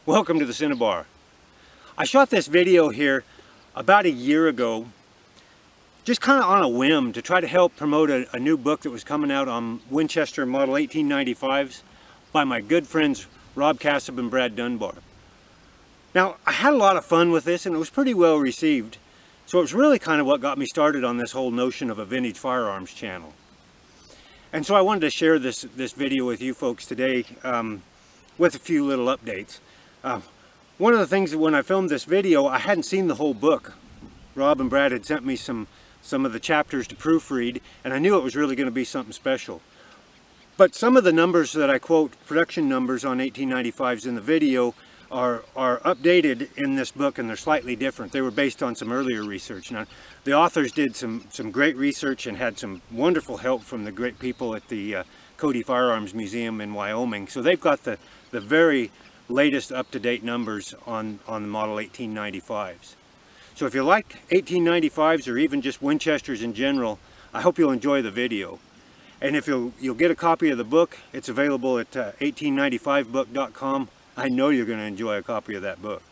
Welcome to the Cinnabar. I shot this video here about a year ago, just kind of on a whim to try to help promote a new book that was coming out on Winchester Model 1895s by my good friends Rob Cassab and Brad Dunbar. Now, I had a lot of fun with this and it was pretty well received, so it was really kind of what got me started on this whole notion of a vintage firearms channel. And so I wanted to share this video with you folks today with a few little updates. One of the things that when I filmed this video, I hadn't seen the whole book. Rob and Brad had sent me some of the chapters to proofread, and I knew it was really going to be something special. But some of the numbers that I quote, production numbers on 1895s in the video, are updated in this book, and they're slightly different. They were based on some earlier research. Now, the authors did some great research and had some wonderful help from the great people at the Cody Firearms Museum in Wyoming. So they've got the very latest up-to-date numbers on the Model 1895s. So if you like 1895s or even just Winchesters in general, I hope you'll enjoy the video. And if you'll get a copy of the book, it's available at 1895book.com. I know you're going to enjoy a copy of that book.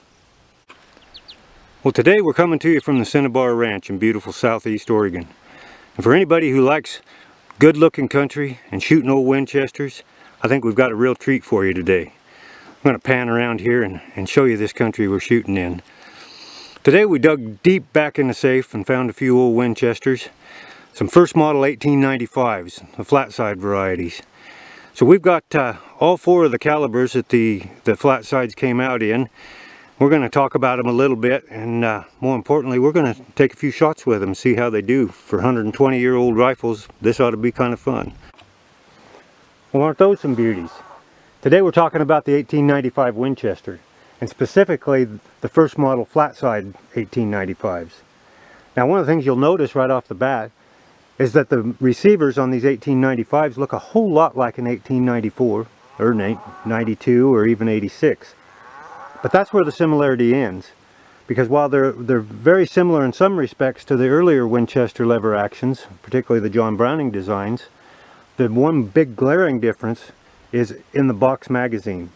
Well, today we're coming to you from the Cinnabar Ranch in beautiful southeast Oregon. And for anybody who likes good-looking country and shooting old Winchesters, I think we've got a real treat for you today. I'm going to pan around here and show you this country we're shooting in. Today we dug deep back in the safe and found a few old Winchesters, some first model 1895s, the flatside varieties. So we've got all four of the calibers that the flatsides came out in. We're going to talk about them a little bit, and more importantly, we're going to take a few shots with them, see how they do. For 120-year-old rifles, this ought to be kind of fun. Well, aren't those some beauties? Today we're talking about the 1895 Winchester, and specifically the first model flatside 1895s. Now, one of the things you'll notice right off the bat is that the receivers on these 1895s look a whole lot like an 1894 or 92 or even 86. But that's where the similarity ends, because while they're very similar in some respects to the earlier Winchester lever actions, particularly the John Browning designs, the one big glaring difference is in the box magazine.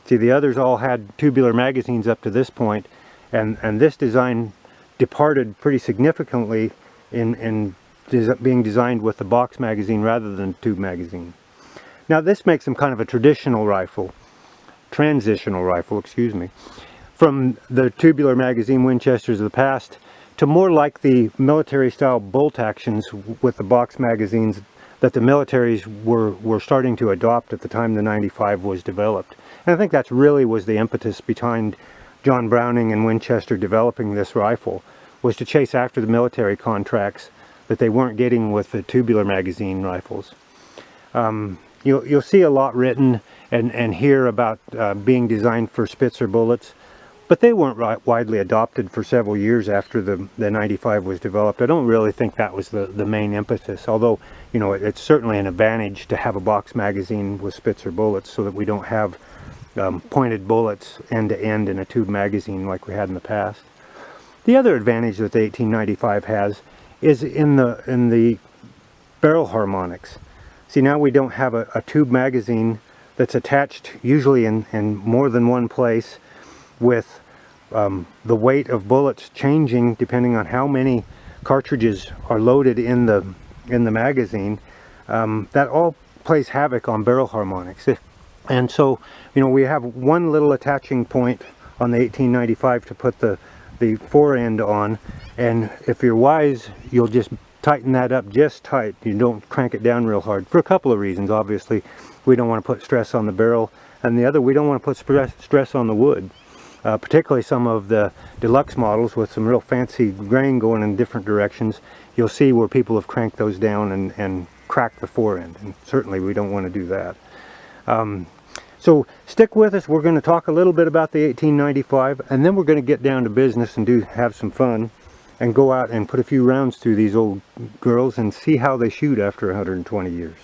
See, the others all had tubular magazines up to this point, and this design departed pretty significantly in being designed with the box magazine rather than tube magazine. Now, this makes them kind of a transitional rifle, excuse me, from the tubular magazine Winchesters of the past to more like the military style bolt actions with the box magazines that the militaries were starting to adopt at the time the 95 was developed. And I think that really was the impetus behind John Browning and Winchester developing this rifle, was to chase after the military contracts that they weren't getting with the tubular magazine rifles. You'll see a lot written and hear about being designed for Spitzer bullets, but they weren't widely adopted for several years after the 95 was developed. I don't really think that was the main impetus, although, you know, it's certainly an advantage to have a box magazine with Spitzer bullets so that we don't have pointed bullets end to end in a tube magazine like we had in the past. The other advantage that the 1895 has is in the barrel harmonics. See, now we don't have a tube magazine that's attached usually in more than one place, with the weight of bullets changing depending on how many cartridges are loaded in the magazine. That all plays havoc on barrel harmonics. And so, you know, we have one little attaching point on the 1895 to put the fore end on, and if you're wise, you'll just tighten that up just tight. You don't crank it down real hard, for a couple of reasons. Obviously, we don't want to put stress on the barrel, and the other, we don't want to put stress on the wood. Particularly some of the deluxe models with some real fancy grain going in different directions, you'll see where people have cranked those down and cracked the fore end, and certainly we don't want to do that. So stick with us. We're going to talk a little bit about the 1895, and then we're going to get down to business and have some fun and go out and put a few rounds through these old girls and see how they shoot after 120 years.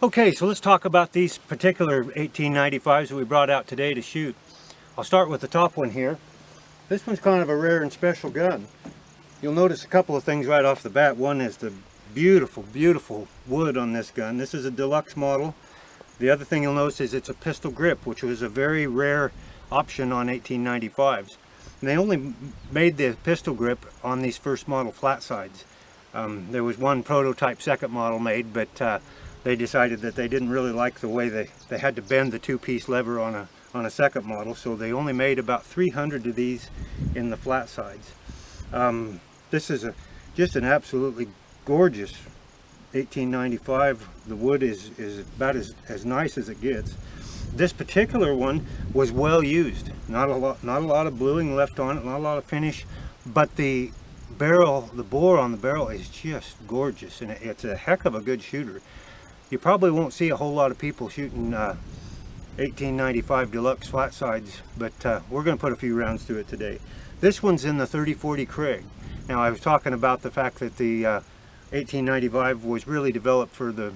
Okay, so let's talk about these particular 1895s that we brought out today to shoot. I'll start with the top one here. This one's kind of a rare and special gun. You'll notice a couple of things right off the bat. One is the beautiful, beautiful wood on this gun. This is a deluxe model. The other thing you'll notice is it's a pistol grip, which was a very rare option on 1895s. And they only made the pistol grip on these first model Flatsides. There was one prototype second model made, but they decided that they didn't really like the way they had to bend the two-piece lever on a second model, so they only made about 300 of these in the Flatsides. This is just an absolutely gorgeous 1895. The wood is about as nice as it gets. This particular one was well used. Not a lot of bluing left on it, not a lot of finish, but the bore on the barrel is just gorgeous, and it's a heck of a good shooter. You probably won't see a whole lot of people shooting 1895 deluxe Flatsides, but we're going to put a few rounds through it today. This one's in the 3040 Krag. Now, I was talking about the fact that the 1895 was really developed for the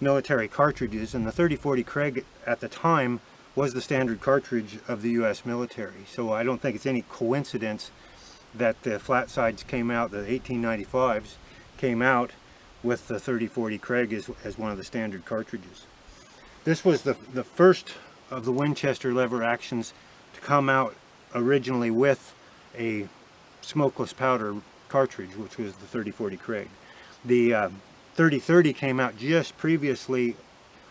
military cartridges, and the 3040 Krag at the time was the standard cartridge of the U.S. military. So I don't think it's any coincidence that the Flatsides came out, the 1895s came out with the 3040 Krag as one of the standard cartridges. This was the first of the Winchester lever actions to come out originally with a smokeless powder cartridge, which was the 3040 Krag. The 3030 came out just previously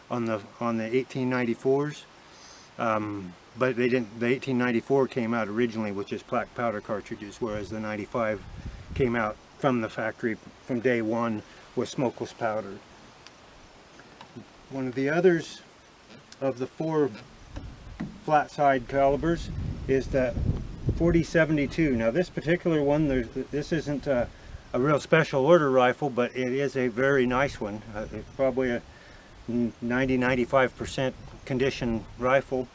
on the 1894s, but they didn't. The 1894 came out originally with just black powder cartridges, whereas the 95 came out from the factory from day one with smokeless powder. One of the others of the four Flatside calibers is that 4072. Now this particular one, this isn't a real special order rifle, but it is a very nice one. It's probably a 90-95% condition rifle.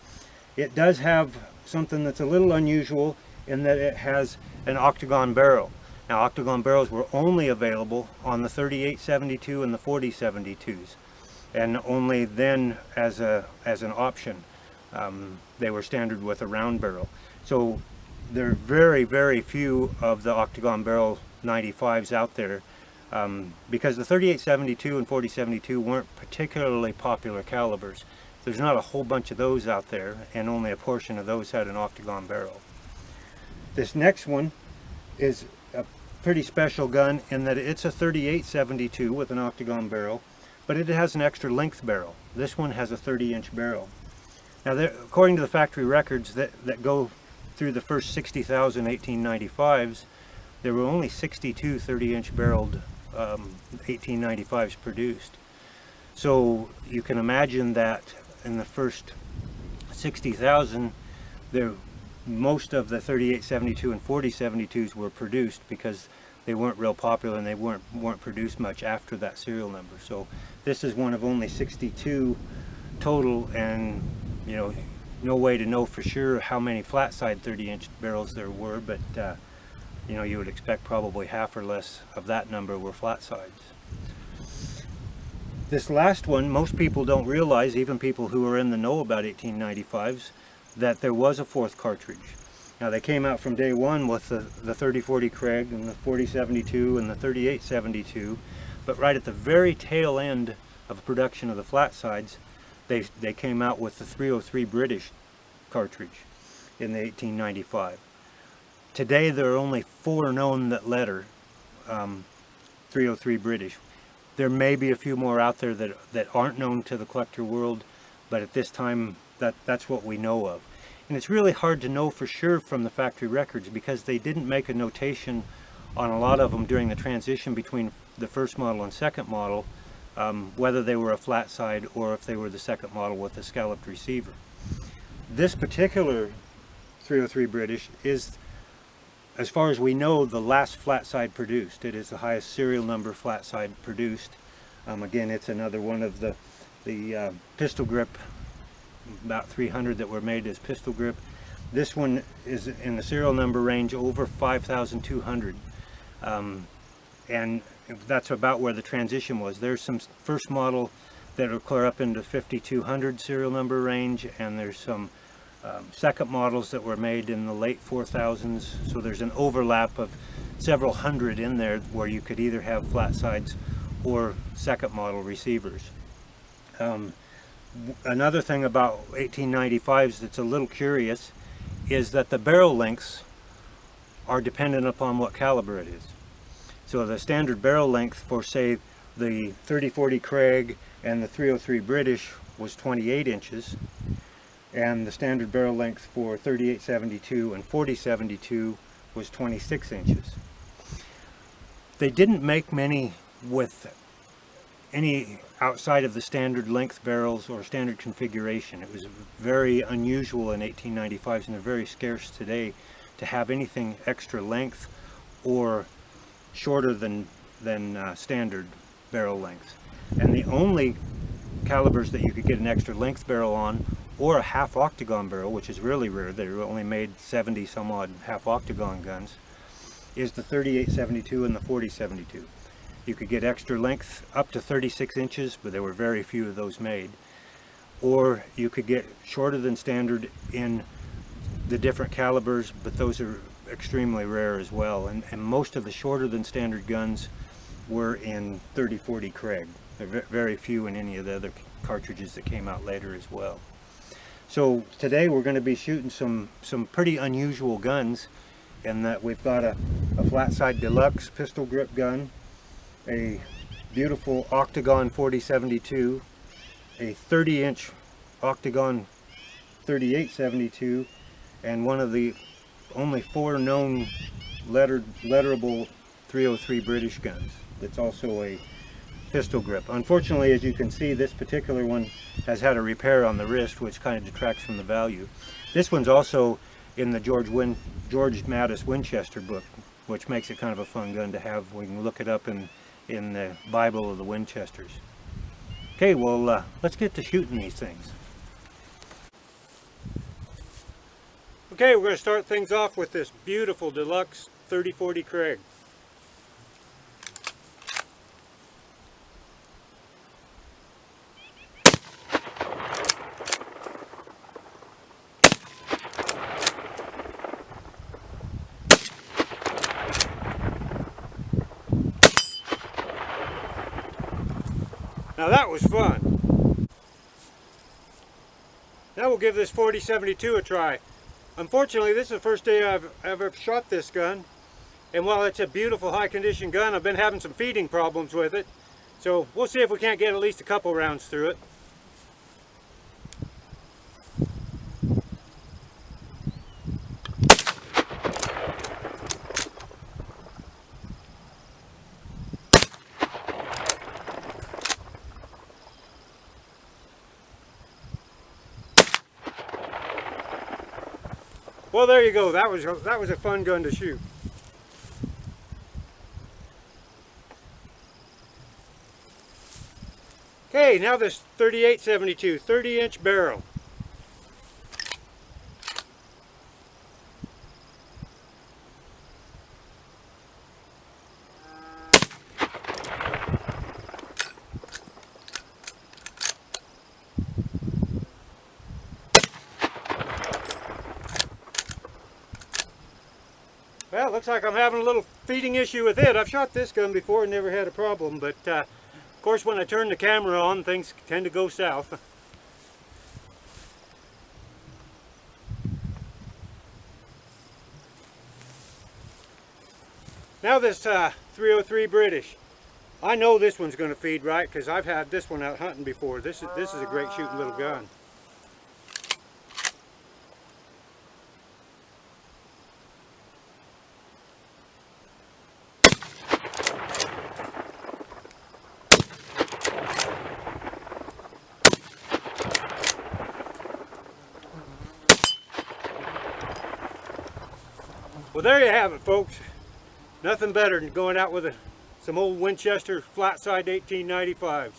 It does have something that's a little unusual in that it has an octagon barrel. Now, octagon barrels were only available on the 3872 and the 4072s, and only then as an option. They were standard with a round barrel. So there are very, very few of the octagon barrel 95s out there, because the 3872 and 4072 weren't particularly popular calibers. There's not a whole bunch of those out there, and only a portion of those had an octagon barrel. This next one is a pretty special gun in that it's a 3872 with an octagon barrel, but it has an extra length barrel. This one has a 30-inch barrel. Now, according to the factory records that go through the first 60,000 1895s, there were only 62 30-inch barreled 1895s produced. So you can imagine that in the first 60,000, most of the 3872 and 4072s were produced because they weren't real popular and they weren't produced much after that serial number. So this is one of only 62 total, and you know, no way to know for sure how many Flatside 30-inch barrels there were, but you know, you would expect probably half or less of that number were Flatsides. This last one, most people don't realize, even people who are in the know about 1895s, that there was a fourth cartridge. Now, they came out from day one with the 3040 Krag and the 4072 and the 3872, but right at the very tail end of production of the Flatsides, they came out with the 303 British cartridge in the 1895. Today there are only 4 known that letter 303 British. There may be a few more out there that aren't known to the collector world, but at this time that's what we know of. And it's really hard to know for sure from the factory records because they didn't make a notation on a lot of them during the transition between the first model and second model, whether they were a Flatside or if they were the second model with a scalloped receiver. This particular 303 British is, as far as we know, the last Flatside produced. It is the highest serial number Flatside produced. Again, it's another one of the pistol grip, about 300 that were made as pistol grip. This one is in the serial number range over 5,200, and that's about where the transition was. There's some first model that will clear up into 5,200 serial number range, and there's some second models that were made in the late 4,000s. So there's an overlap of several hundred in there where you could either have Flatsides or second model receivers. Another thing about 1895s that's a little curious is that the barrel lengths are dependent upon what caliber it is. So the standard barrel length for, say, the 3040 Krag and the 303 British was 28 inches, and the standard barrel length for 3872 and 4072 was 26 inches. They didn't make many with any outside of the standard length barrels or standard configuration. It was very unusual in 1895s, and they're very scarce today to have anything extra length or shorter than standard barrel length. And the only calibers that you could get an extra length barrel on, or a half octagon barrel, which is really rare, they only made 70 some odd half octagon guns, is the 3872 and the 4072. You could get extra length up to 36 inches, but there were very few of those made. Or you could get shorter than standard in the different calibers, but those are extremely rare as well. And most of the shorter than standard guns were in 3040 Krag. There are very few in any of the other cartridges that came out later as well. So today we're going to be shooting some pretty unusual guns, in that we've got a Flatside Deluxe pistol grip gun, a beautiful Octagon 4072, a 30-inch Octagon 3872, and one of the only 4 known letterable 303 British guns that's also a pistol grip. Unfortunately, as you can see, this particular one has had a repair on the wrist, which kind of detracts from the value. This one's also in the George Mattis Winchester book, which makes it kind of a fun gun to have. We can look it up in the Bible of the Winchesters. Okay, well, let's get to shooting these things. Okay, we're going to start things off with this beautiful deluxe 3040 Krag. Now that was fun. Now we'll give this 4072 a try. Unfortunately, this is the first day I've ever shot this gun, and while it's a beautiful high condition gun, I've been having some feeding problems with it. So we'll see if we can't get at least a couple rounds through it. Well, there you go. That was a fun gun to shoot. Okay, now this 3872 30-inch barrel. Well, looks like I'm having a little feeding issue with it. I've shot this gun before and never had a problem, but of course when I turn the camera on, things tend to go south. Now this 303 British. I know this one's going to feed right because I've had this one out hunting before. This is a great shooting little gun. Well, there you have it, folks. Nothing better than going out with some old Winchester Flatside 1895s.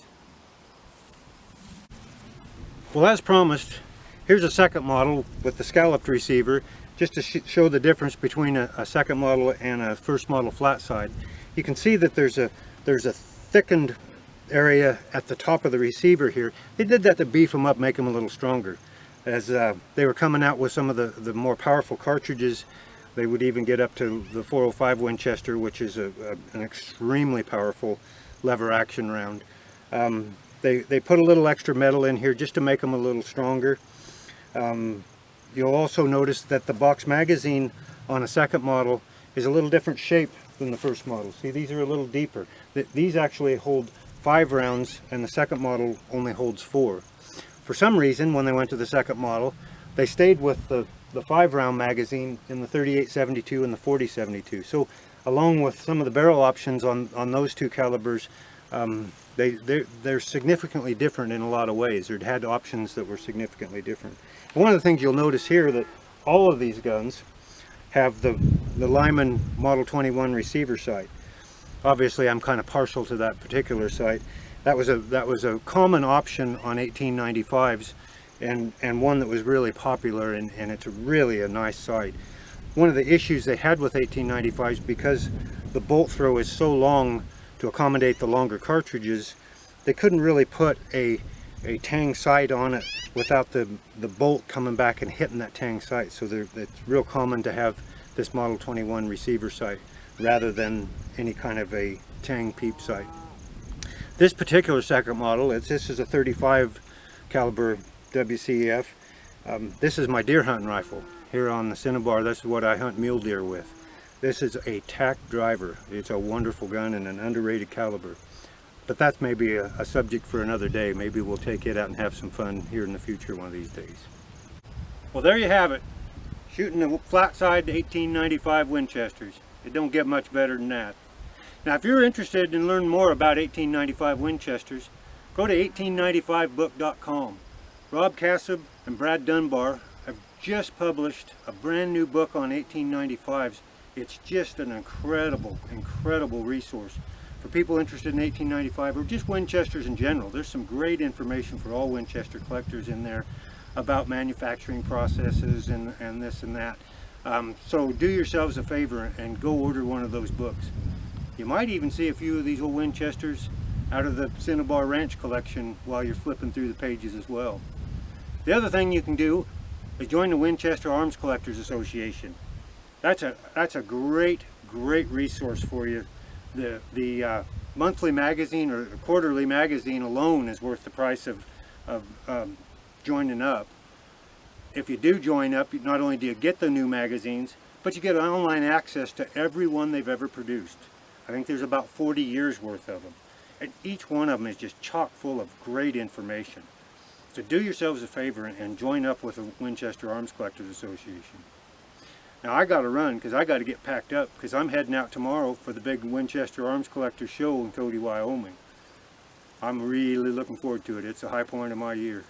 Well, as promised, here's a second model with the scalloped receiver, just to show the difference between a second model and a first model Flatside. You can see that there's a thickened area at the top of the receiver here. They did that to beef them up, make them a little stronger. As they were coming out with some of the more powerful cartridges, they would even get up to the 405 Winchester, which is an extremely powerful lever action round. They put a little extra metal in here just to make them a little stronger. You'll also notice that the box magazine on a second model is a little different shape than the first model. See, these are a little deeper. These actually hold 5 rounds, and the second model only holds 4. For some reason, when they went to the second model, they stayed with the 5-round magazine in the 38-72 and the 40-72. So along with some of the barrel options on those two calibers, they're significantly different in a lot of ways. They had options that were significantly different. One of the things you'll notice here that all of these guns have the Lyman Model 21 receiver sight. Obviously, I'm kind of partial to that particular sight. That was a common option on 1895s, and one that was really popular, and it's really a nice sight. One of the issues they had with 1895s, because the bolt throw is so long to accommodate the longer cartridges, they couldn't really put a tang sight on it without the bolt coming back and hitting that tang sight. So it's real common to have this Model 21 receiver sight rather than any kind of a tang peep sight. This particular second model, this is a 35 caliber WCEF. This is my deer hunting rifle here on the Cinnabar. This is what I hunt mule deer with. This is a tack driver. It's a wonderful gun and an underrated caliber. But that's maybe a subject for another day. Maybe we'll take it out and have some fun here in the future one of these days. Well, there you have it. Shooting a flat-side 1895 Winchesters. It don't get much better than that. Now, if you're interested in learning more about 1895 Winchesters, go to 1895book.com. Rob Cassab and Brad Dunbar have just published a brand new book on 1895s. It's just an incredible, incredible resource for people interested in 1895 or just Winchesters in general. There's some great information for all Winchester collectors in there about manufacturing processes and this and that. So do yourselves a favor and go order one of those books. You might even see a few of these old Winchesters out of the Cinnabar Ranch collection while you're flipping through the pages as well. The other thing you can do is join the Winchester Arms Collectors Association. That's a great resource for you. The monthly magazine or the quarterly magazine alone is worth the price of joining up. If you do join up, not only do you get the new magazines, but you get online access to every one they've ever produced. I think there's about 40 years worth of them. And each one of them is just chock full of great information. So do yourselves a favor and join up with the Winchester Arms Collectors Association. Now I got to run because I got to get packed up because I'm heading out tomorrow for the big Winchester Arms Collectors show in Cody, Wyoming. I'm really looking forward to it. It's a high point of my year.